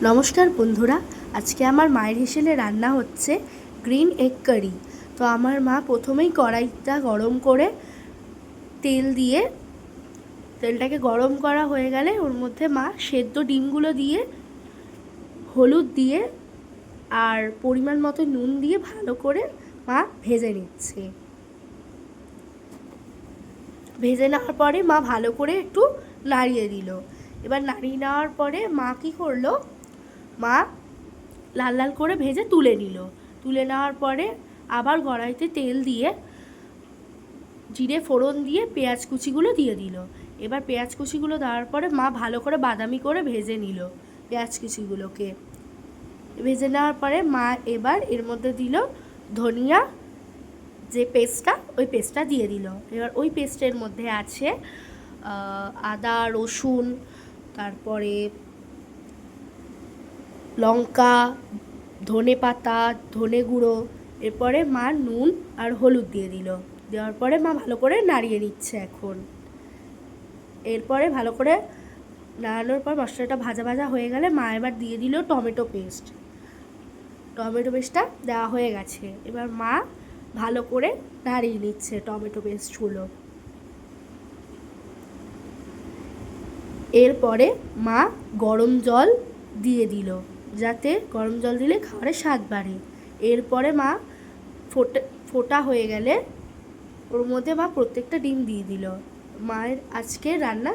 নমস্কার বন্ধুরা, আজকে আমার মায়ের হেসেলে রান্না হচ্ছে গ্রিন এগ কারি। তো আমার মা প্রথমেই কড়াইটা গরম করে তেলটাকে গরম করা হয়ে গেলে ওর মধ্যে মা সেদ্ধ ডিমগুলো দিয়ে হলুদ দিয়ে আর পরিমাণ মতো নুন দিয়ে ভালো করে মা ভেজে নিচ্ছে। ভেজে নেওয়ার পরে মা ভালো করে একটু নাড়িয়ে দিল। এবার নাড়িয়ে নেওয়ার পরে মা কী করলো, মা লাল লাল করে ভেজে তুলে নিল। তুলে নেওয়ার পরে আবার কড়াইতে তেল দিয়ে জিরে ফোড়ন দিয়ে পেঁয়াজ কুচিগুলো দিয়ে দিল। এবার পেঁয়াজ কুচিগুলো দেওয়ার পরে মা ভালো করে বাদামি করে ভেজে নিল পেঁয়াজ কুচিগুলোকে। ভেজে নেওয়ার পরে মা এবার এর মধ্যে দিল ধনিয়া যে পেস্টটা, ওই পেস্টটা দিয়ে দিল। এবার ওই পেস্টের মধ্যে আছে আদা রসুন, তারপরে লঙ্কা, ধনে পাতা, ধনে গুঁড়ো। এরপরে মা নুন আর হলুদ দিয়ে দিল। দেওয়ার পরে মা ভালো করে নাড়িয়ে নিচ্ছে এখন। এরপরে ভালো করে নাড়ানোর পর মশলাটা ভাজা ভাজা হয়ে গেলে মা এবার দিয়ে দিল টমেটো পেস্টটা দেওয়া হয়ে গেছে। এবার মা ভালো করে নাড়িয়ে নিচ্ছে টমেটো পেস্টগুলো। এরপরে মা গরম জল দিয়ে দিল, যাতে গরম জল দিলে খাবারের স্বাদ বাড়ে। এরপরে মা ফোটা হয়ে গেলে ওর মধ্যে মা প্রত্যেকটা ডিম দিয়ে দিল। মায়ের আজকে রান্না